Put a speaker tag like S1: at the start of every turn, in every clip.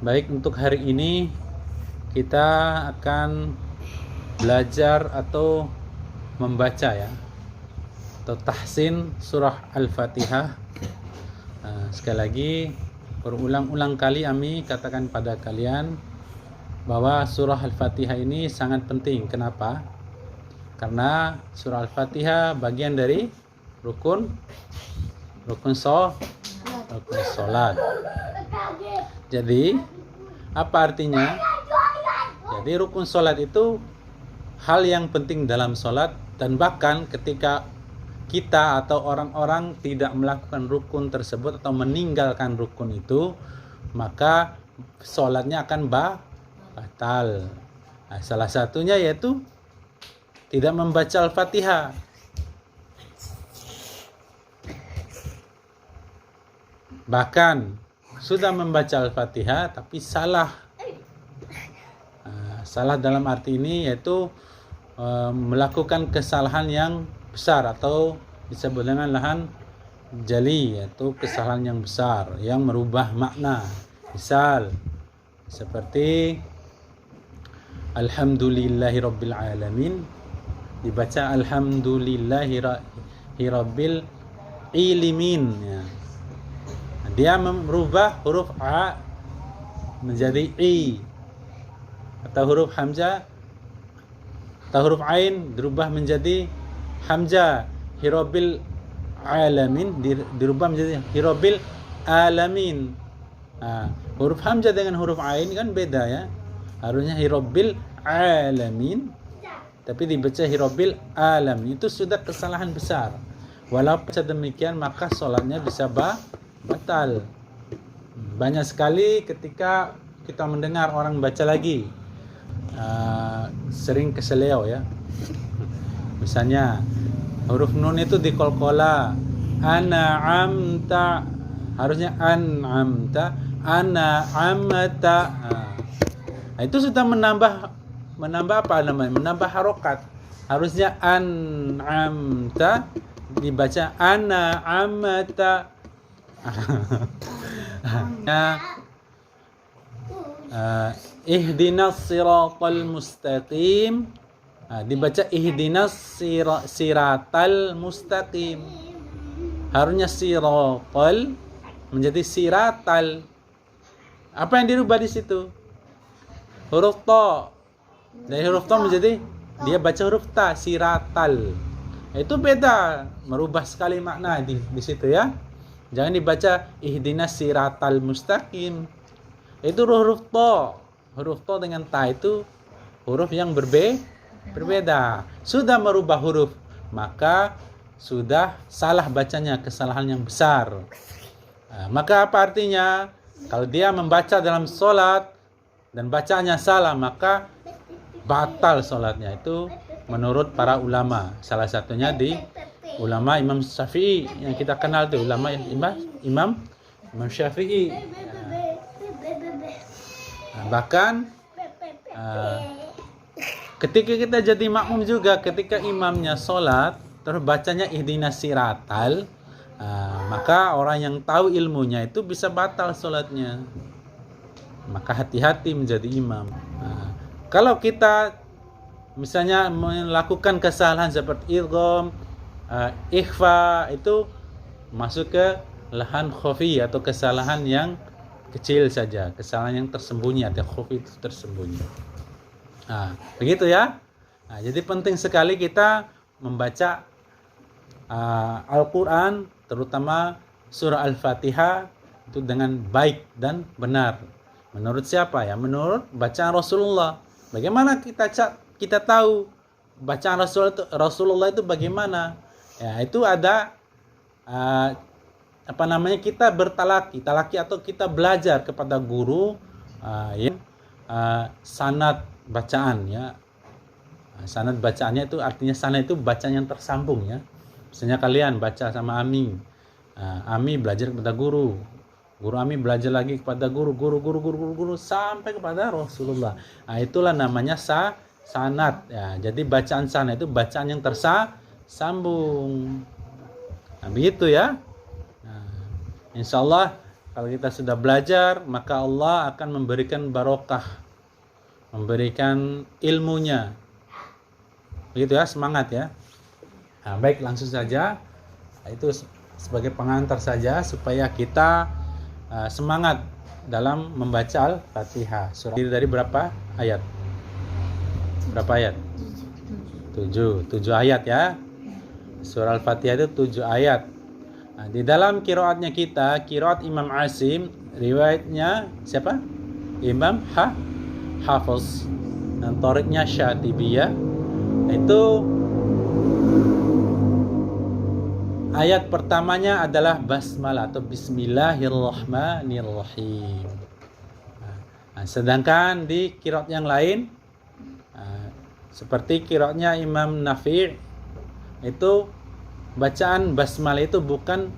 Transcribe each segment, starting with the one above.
S1: Baik, untuk hari ini kita akan belajar atau membaca ya, atau tahsin surah Al-Fatihah. Sekali lagi, berulang-ulang kali Ami katakan pada kalian bahwa surah Al-Fatihah ini sangat penting. Kenapa? Karena surah Al-Fatihah bagian dari rukun salat. Jadi, apa artinya? Jadi rukun salat itu hal yang penting dalam salat, dan bahkan ketika kita atau orang-orang tidak melakukan rukun tersebut atau meninggalkan rukun itu, maka salatnya akan batal. Nah, salah satunya yaitu tidak membaca Al-Fatihah. Bahkan sudah membaca Al-Fatihah tapi salah. Salah dalam arti ini yaitu melakukan kesalahan yang besar atau disebut dengan lahan jali, yaitu kesalahan yang besar yang merubah makna. Misal seperti Alhamdulillahirabbil alamin dibaca Alhamdulillahirabbil ilimin ya. Dia merubah huruf A menjadi I, atau huruf hamzah atau huruf ain dirubah menjadi hamzah. Hirabil alamin dirubah menjadi hirabil alamin. Huruf hamzah dengan huruf ain kan beda ya, harusnya hirabil alamin tapi dibaca hirabil alamin. Itu sudah kesalahan besar. Walaupun demikian maka sholatnya bisa batal. Banyak sekali ketika kita mendengar orang baca lagi, sering keseleo ya. Misalnya huruf nun itu dikolkola, an'amta, harusnya an'amta, an'amta. Itu sudah menambah apa namanya? Menambah harokat. Harusnya an'amta dibaca an'amta. Ihdinas siratal mustaqim dibaca ihdinas siratal mustaqim. Harusnya siratal menjadi siratal. Apa yang dirubah di situ? Huruf ta. Dari huruf ta menjadi dia baca huruf ta, siratal. Itu beda, merubah sekali makna di situ ya. Jangan dibaca ihdinas siratal mustaqim. Itu huruf ta. Huruf ta dengan ta itu huruf yang berbeda. Sudah merubah huruf, maka sudah salah bacanya, kesalahan yang besar. Maka apa artinya? Kalau dia membaca dalam sholat dan bacanya salah, maka batal sholatnya. Itu menurut para ulama. Salah satunya di ulama Imam Syafi'i yang kita kenal tuh, ulama Imam Syafi'i. Bahkan ketika kita jadi makmum juga, ketika imamnya sholat terus bacanya ihdinas siratal, maka orang yang tahu ilmunya itu bisa batal sholatnya. Maka hati-hati menjadi imam. Kalau kita misalnya melakukan kesalahan seperti idgham, ikhfa, itu masuk ke lahan khafi atau kesalahan yang kecil saja, kesalahan yang tersembunyi atau khafi itu tersembunyi. Begitu ya. Jadi penting sekali kita membaca Al-Quran, terutama surah Al-Fatihah itu dengan baik dan benar. Menurut siapa ya? Menurut bacaan Rasulullah. Bagaimana kita tahu bacaan Rasulullah itu bagaimana? Ya, itu ada kita talaki atau kita belajar kepada guru yang sanad bacaan ya. Sanad bacaannya itu artinya sanad itu bacaan yang tersambung ya. Misalnya kalian baca sama Ami, Ami belajar kepada guru Ami belajar lagi kepada guru sampai kepada Rasulullah. Itulah namanya sanad ya. Jadi bacaan sanad itu bacaan yang tersambung. Begitu ya. Insyaallah kalau kita sudah belajar, maka Allah akan memberikan barokah, memberikan ilmunya. Begitu ya, semangat ya. Nah, baik, langsung saja. Itu sebagai pengantar saja supaya kita semangat dalam membaca Al-Fatihah. Surah dari berapa ayat? Berapa ayat? 7 ayat ya. Surah Al-Fatihah itu 7 ayat. Nah, di dalam qiraatnya kita, qiraat Imam Asim, riwayatnya siapa? Imam Hafiz. Dan thoriqnya Syatibiyah. Itu ayat pertamanya adalah basmalah atau bismillahirrahmanirrahim. Nah, sedangkan di qiraat yang lain seperti qiraatnya Imam Nafi' itu bacaan basmalah itu bukan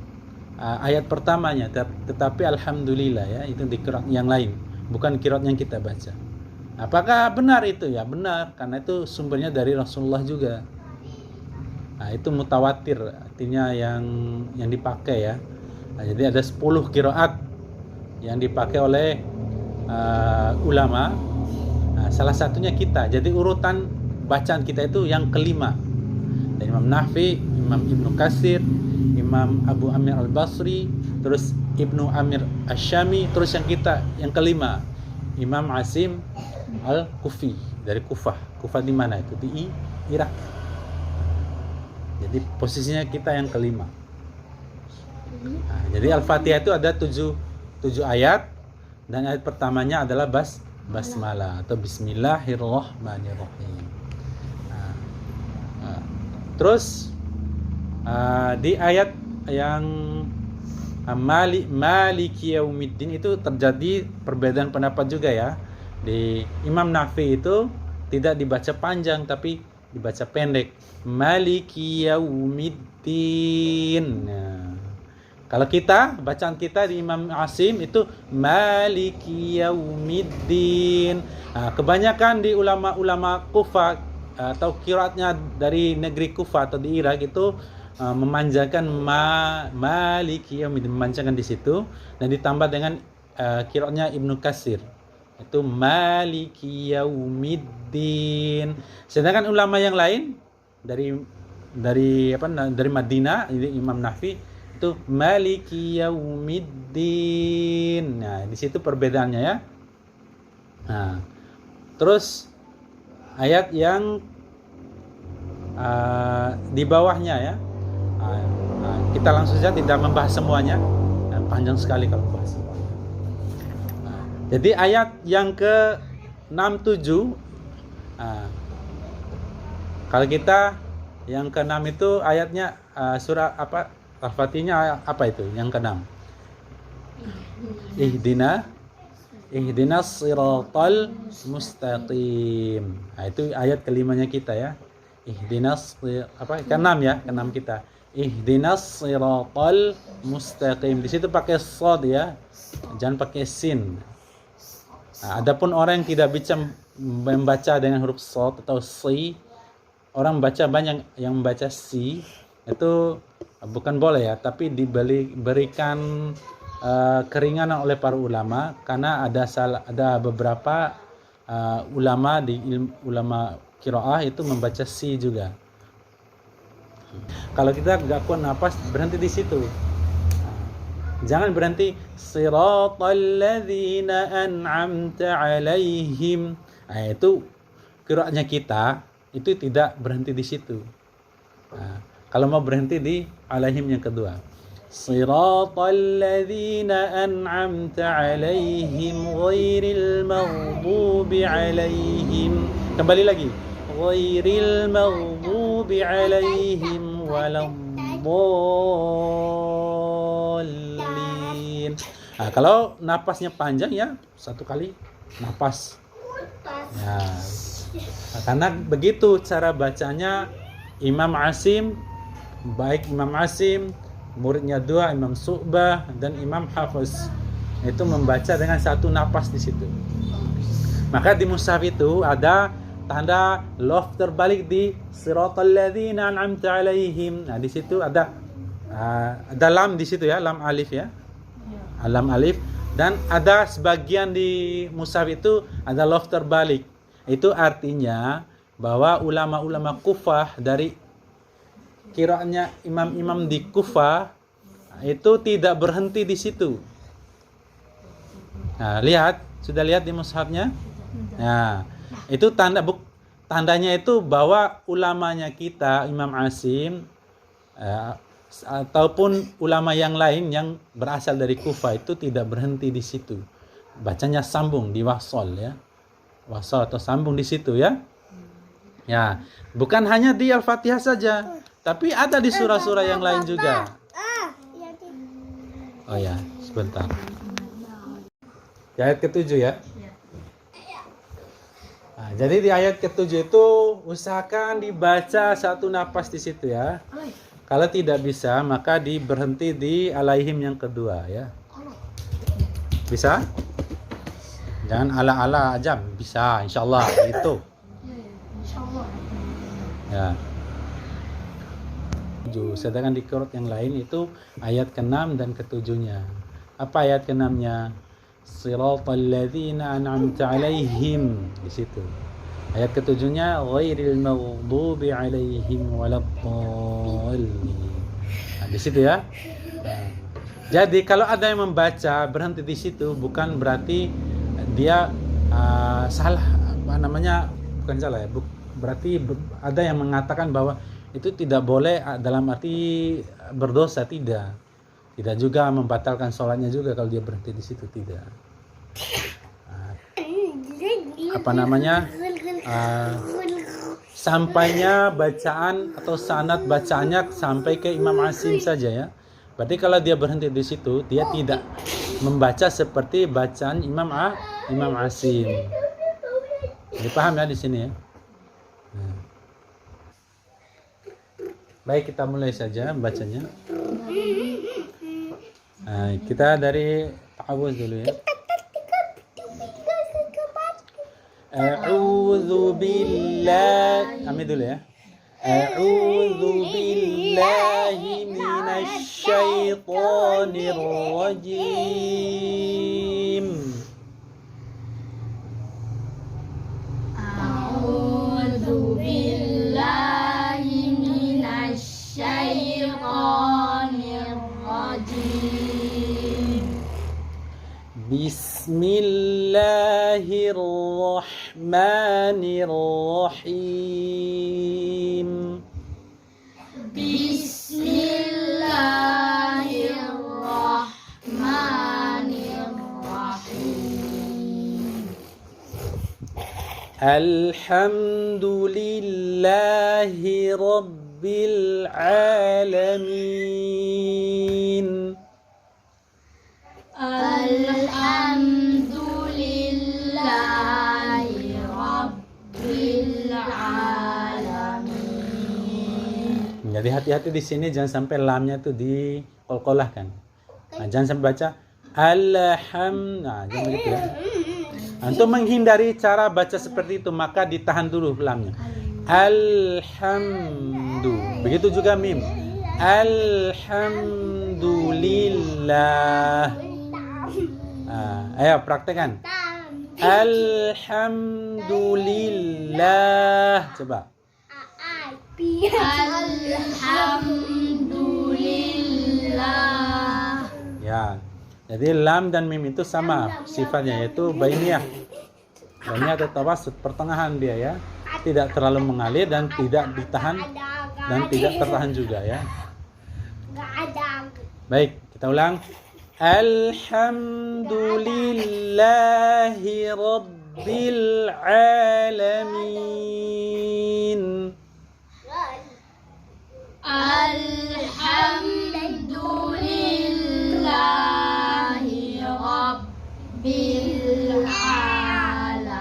S1: ayat pertamanya, tetapi alhamdulillah ya, itu di qiraat yang lain, bukan qiraat yang kita baca. Apakah benar itu? Ya benar, karena itu sumbernya dari Rasulullah juga. Nah, itu mutawatir, artinya yang dipakai ya. Nah, jadi ada 10 qiraat yang dipakai oleh ulama. Nah, salah satunya kita. Jadi urutan bacaan kita itu yang kelima. Dari Imam Nafi, Imam Ibnu Katsir, Imam Abu Amir Al-Basri, terus Ibnu Amir Asy-Syami, terus yang kita yang kelima Imam Asim Al-Kufi dari Kufah. Kufah di mana itu? Di Irak. Jadi posisinya kita yang kelima. Nah, jadi Al-Fatihah itu ada 7 ayat, dan ayat pertamanya adalah basmalah atau bismillahirrahmanirrahim. Terus di ayat yang Maliki Yaumiddin itu terjadi perbedaan pendapat juga ya. Di Imam Nafi itu tidak dibaca panjang tapi dibaca pendek. Maliki Yaumiddin. Nah, kalau kita, bacaan kita di Imam Asim itu Maliki Yaumiddin. Nah, kebanyakan di ulama-ulama Kufah atau qiraatnya dari negeri Kufah atau di Irak itu memanjangkan Maliki Yaumiddin, memanjangkan di situ, dan ditambah dengan qiraatnya Ibnu Katsir itu Maliki Yaumiddin. Sedangkan ulama yang lain dari Madinah, Imam Nafi itu Maliki Yaumiddin. Nah, di situ perbedaannya ya. Nah, terus ayat yang di bawahnya ya. Kita langsung saja, tidak membahas semuanya. Panjang sekali kalau membahas semuanya. Jadi ayat yang ke-6, 7. Kalau kita yang ke-6 itu ayatnya surah apa? Al-Fatihahnya apa itu? Yang ke-6. Ihdinas siratal mustaqim. Nah, itu ayat kelimanya kita ya. Ihdinas ke-6 ya, ke-6 kita. Ihdinas siratal mustaqim. Di situ pakai shad ya. Jangan pakai sin. Nah, adapun orang yang tidak bisa membaca dengan huruf shad atau si, orang membaca banyak yang membaca si, itu bukan boleh ya, tapi diberikan keringanan oleh para ulama, karena ada beberapa ulama ulama qiraah itu membaca si juga. Kalau kita nggak kuat nafas, berhenti di situ. Jangan berhenti siratal ladzina an'amta 'alaihim. Nah, itu qiraatnya kita itu tidak berhenti di situ. Nah, kalau mau berhenti di alaihim yang kedua. Siratal ladzina an'amta 'alaihim ghairil maghdubi 'alaihim. Kembali lagi. Ghairil maghdubi 'alaihim waladdallin. Nah, kalau napasnya panjang ya, satu kali napas. Ya. Nah, karena begitu cara bacanya Imam Asim, baik Imam Asim, muridnya dua, Imam Su'bah dan Imam Hafiz, itu membaca dengan satu napas di situ. Maka di mushaf itu ada tanda lof terbalik di siratal ladzina an'amta 'alaihim. Nah, di situ ada lam di situ ya, lam alif ya. lam alif. Dan ada sebagian di mushaf itu ada lof terbalik. Itu artinya bahwa ulama-ulama Kufah dari qiraatnya imam-imam di Kufah itu tidak berhenti di situ. Nah, lihat, sudah lihat di mushafnya? Nah, itu tandanya itu bahwa ulamanya kita Imam Asim ataupun ulama yang lain yang berasal dari Kufah itu tidak berhenti di situ. Bacanya sambung di wasol ya. Wasol atau sambung di situ ya. Ya, bukan hanya di Al-Fatihah saja, tapi ada di surah-surah yang lain juga. Oh ya, sebentar. Di ayat ke-7 ya. Nah, jadi di ayat ke-7 itu usahakan dibaca satu napas di situ ya. Kalau tidak bisa, maka berhenti di alaihim yang kedua ya. Bisa? Jangan ala-ala aja, bisa insyaallah itu. Ya. Sedangkan di qiraat yang lain itu ayat ke-6 dan ke-7-nya. Apa ayat ke-6-nya? Siratal ladzina an'amta 'alaihim di situ. Ayat ke-7-nya ghairil maghdubi 'alaihim waladdallin. Nah, di situ ya. Nah, jadi kalau ada yang membaca berhenti di situ bukan berarti dia salah, bukan salah ya. Berarti ada yang mengatakan bahwa itu tidak boleh dalam arti berdosa, tidak juga membatalkan sholatnya juga kalau dia berhenti di situ, tidak. Sampainya bacaan atau sanad bacaannya sampai ke Imam Asim saja ya. Berarti kalau dia berhenti di situ, dia tidak membaca seperti bacaan Imam Asim. Jadi paham ya di sini ya. Baik, kita mulai saja bacanya. Nah, kita dari ta'awuz dulu ya. A'udzu billahi, kami dulu ya. A'udzu billahi minasy syaithanir rajim.
S2: A'udzu billahi minasy syaithanir rajim.
S1: Bismillahirrahmanirrahim.
S2: Bismillahirrahmanirrahim.
S1: Alhamdulillahi rabbil alamin.
S2: Alhamdulillahi rabbil alamin.
S1: Jadi hati-hati di sini jangan sampai lamnya itu dikolkolahkan. Nah, jangan sampai baca nah, jangan begitu ya. Untuk menghindari cara baca seperti itu maka ditahan dulu lamnya. Alhamdu. Begitu juga mim. Alhamdulillah. Ayo praktekkan. Alhamdulillah. Coba.
S2: Alhamdulillah.
S1: Ya. Jadi lam dan mim itu sama sifatnya, yaitu bainiyah. Bainiyah atau tawassut, pertengahan dia ya. Tidak terlalu mengalir dan tidak ditahan dan tidak tertahan juga ya. Baik, kita ulang. Alhamdulillahi rabbil alamin.
S2: Alhamdulillahi rabbil alamin.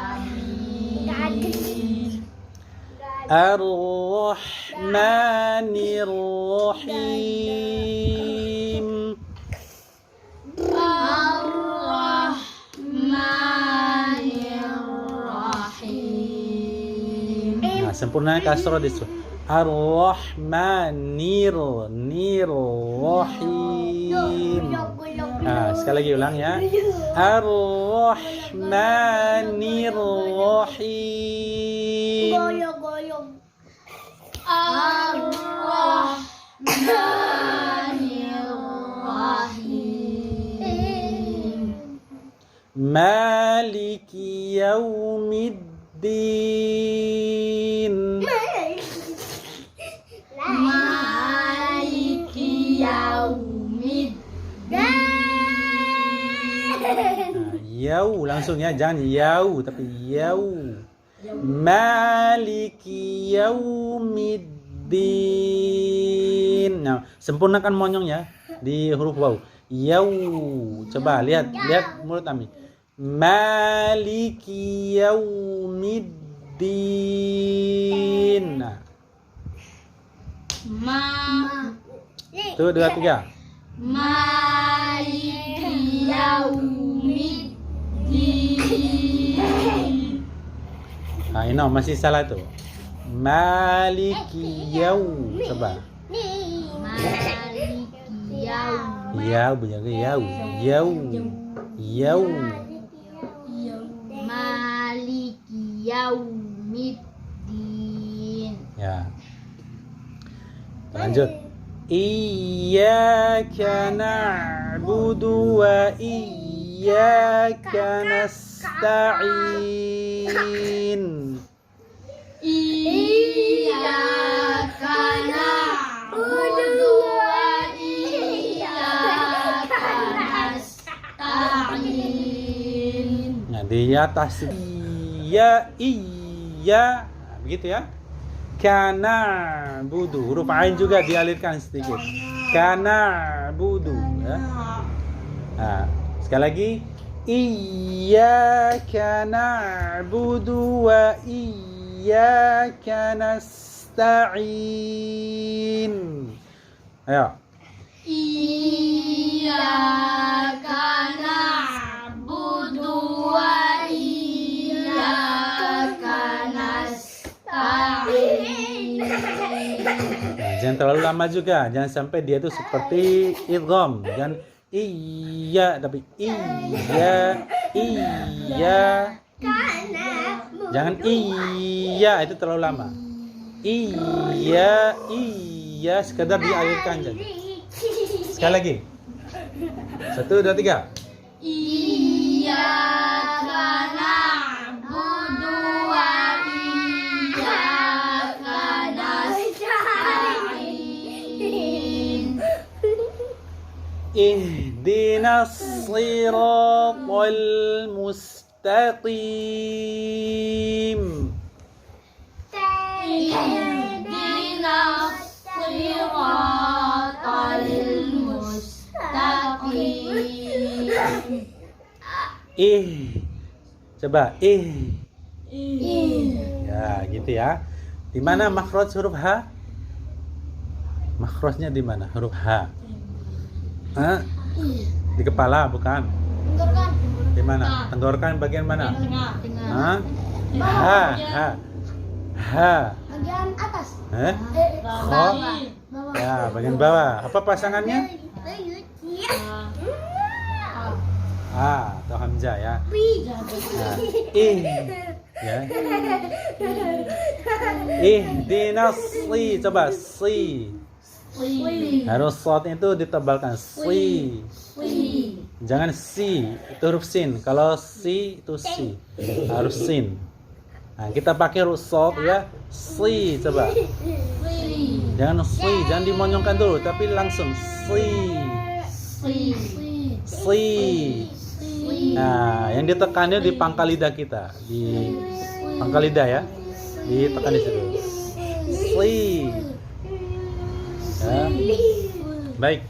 S1: Ar-Rahmanir Rahim.
S2: Ar-Rahmanir Rahim.
S1: Nah, sempurna kasrah di situ. Ar-Rahmanir Rahim. Nah, sekali lagi ulang ya. Ar-Rahmanir-Rahim.
S3: Goyong.
S2: Ar-Rahmanir-Rahim.
S1: Maliki Yaumiddin.
S2: Maliki Yaumiddin.
S1: Yau langsung ya, jangan yau tapi yau. Maliki Yaumiddin. Nah, sempurnakan monyong ya di huruf waw. Yau. Coba lihat mulut Ami. Maliki Yaumiddin. Nah, tuh 2, 3.
S2: Maliki Yaumiddin.
S1: Nah, ini masih salah tuh. Maliki Yau. Coba.
S2: Maliki Yaumiddin.
S1: Yau punya ke yau. Yau.
S2: Maliki Yaumiddin.
S1: Ya. Lanjut. Iyyaka na'budu wa iyyaka nasta'in.
S2: Iyyaka na'budu wa iyyaka nasta'in.
S1: Nah, di atas iya. Nah, begitu ya. Kana budu, huruf ain juga dialirkan sedikit. Kana budu ya. Nah, sekali lagi. Iyyaka na'budu wa iyyaka nasta'in. Ayo.
S2: Iyyaka na'budu wa iyyaka nasta'in.
S1: Nah, jangan terlalu lama juga, jangan sampai dia tuh seperti idgham. Jangan iya tapi iya. Jangan iya, itu terlalu lama. Iya, sekedar dialirkan saja. Sekali lagi. 1, 2, 3.
S2: Iyyaka na'budu wa iyyaka nasta'in.
S1: Ihdinas siratal mustaqim.
S2: Ihdinas siratal mustaqim.
S1: Coba ya gitu ya. Di mana makhraj huruf H? Makhrajnya di mana huruf H? Hah? Di kepala bukan? Di mana? Tenggorokan bagian mana? Hah? H.
S3: Bagian atas.
S1: Kho. Ya, bagian bawah. Apa pasangannya? Atau hamzah ya. Nah, ya. Ihdinas si, coba si. Harus shotnya itu ditebalkan si. Jangan si, itu huruf sin. Kalau si itu si. Harus sin. Nah, kita pakai huruf shot ya. Si, coba. Jangan si, jangan dimonyongkan dulu, tapi langsung si. Nah, yang ditekannya di pangkal lidah kita, di pangkal lidah ya, ditekan di situ. Ya. Baik.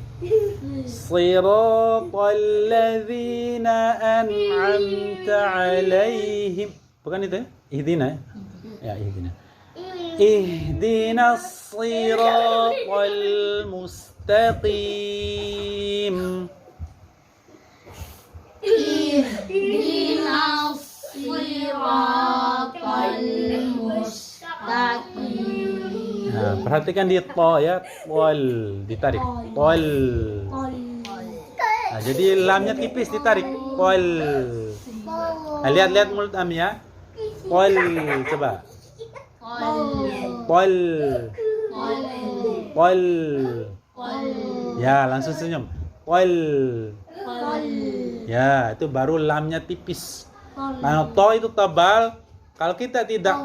S1: Siratal ladzina an'amta 'alaihim. Bukan itu ya? Ihdina ya? Ya, ihdina. Ihdinas siratal mustaqim.
S2: Ihdinas siratal mustaqim.
S1: Nah, perhatikan di to ya, tol ditarik, tol. Nah, jadi lamnya tipis ditarik. Qol. Nah, lihat mulut Ami ya. Qol, coba. Qol. Qol. Ya, langsung senyum. Qol. Ya, itu baru lamnya tipis. Nah, to itu tebal. Kalau kita tidak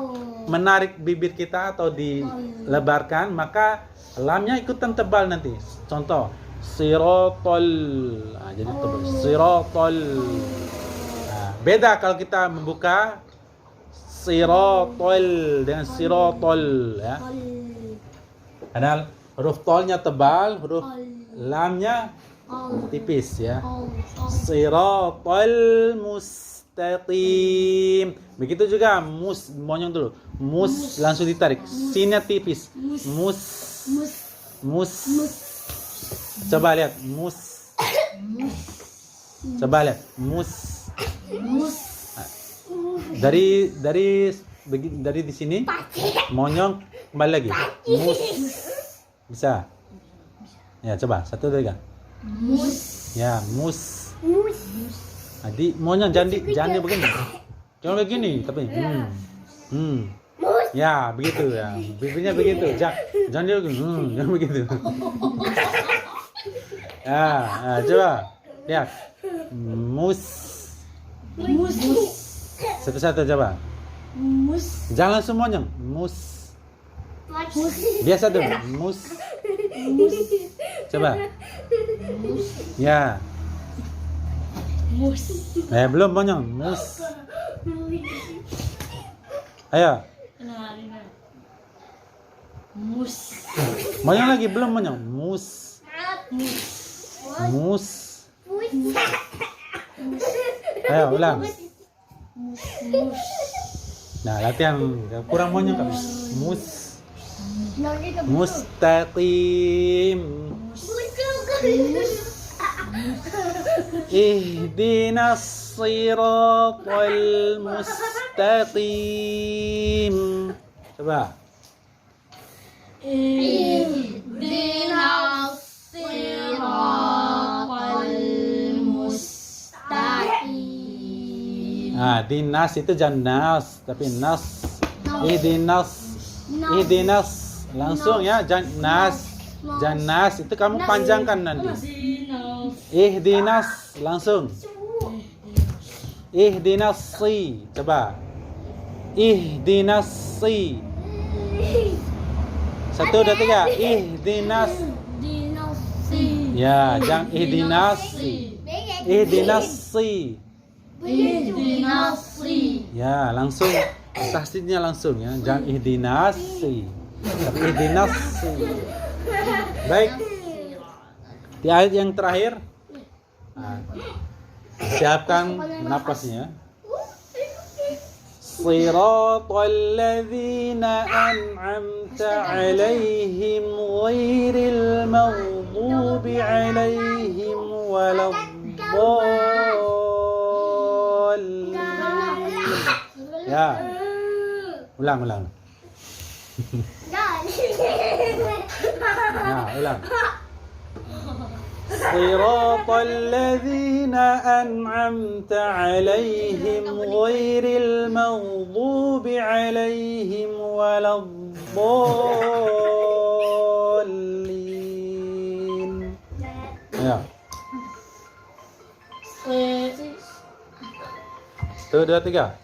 S1: menarik bibir kita atau dilebarkan, maka lamnya ikutan tebal nanti. Contoh, sirotol. Nah, jadi tebal. Sirotol. Nah, beda kalau kita membuka sirotol dengan sirotol. Ya. Karena huruf tolnya tebal, huruf lamnya tipis ya. Sirotol mustaqim. Begitu juga monyong dulu. Langsung ditarik. Sinnya tipis. Mus. Coba lihat. Coba lihat. Dari di sini monyong kembali lagi. Bisa. Ya, coba. 1, 2, 3. Ya, Adik monyong jangan begini. Jangan begini, tapi Ya, begitu ya. Bibirnya begitu. Jangan dia begini. Jangan begitu. Coba. Lihat. Satu-satu coba. Jangan langsung monyong. Biasa tuh. Coba. Ya. Belum monyong. Ayo. Monyong lagi belum monyong. Ayo ulang. Nah, latihan kurang monyong kan. Mustaqim. Ihdinas siratal mustaqim. Coba.
S2: Ihdinas siratal mustaqim.
S1: Dinas itu jangan nas, tapi nas. Ihdinas langsung ya, jangan nas itu kamu panjangkan nanti. Ihdinas langsung. Ihdinas si, coba. Ihdinas si. 1, 2, 3. Ihdinas. Ya, jangan ihdinas si. Ihdinas si. Ya, langsung tasdidnya langsung ya. Jangan ihdinas si. Tapi ihdinas si. Baik. Di ayat yang terakhir, siapkan napasnya. Siratal ladzina an'amta 'alaihim ghairil maghdubi 'alaihim waladdallin. Ya. Ulang. Nah, ulang. Siratal ladzina an'amta 'alaihim ghairil maghdubi 'alaihim waladdallin. Ya. 1, 2, 3.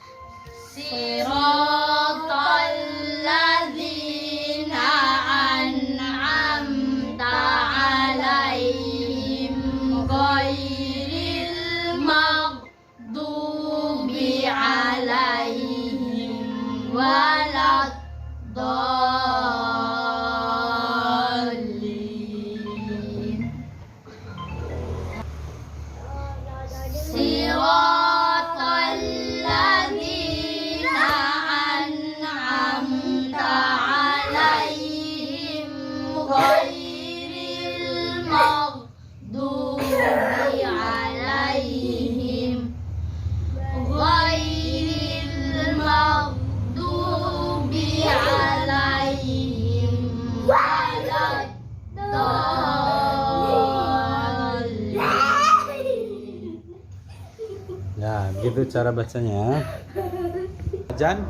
S2: Siratal ladzina an'amta 'alaihim ghairil maghdubi 'alaihim waladdallin. Siratal ladzina an'amta
S1: Ya, gitu cara bacanya. Jan,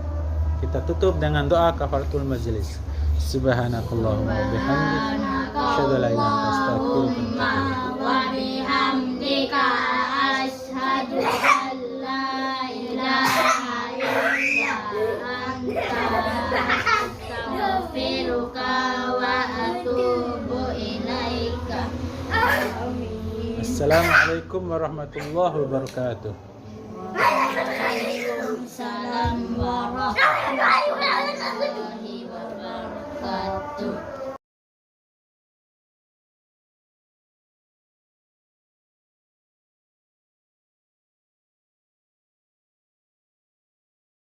S1: kita tutup dengan doa kafaratul majlis. Subhanakallahumma wa bihamdik, asyhadu an la ilaha illa anta astaghfiruka wa atubu ilaik.
S2: wa bihamdika asyhadu an la ilaha illa anta astaghfiruka wa atubu ilaika.
S1: Assalamualaikum warahmatullahi wabarakatuh.
S2: Waalaikumsalam warahmatullahi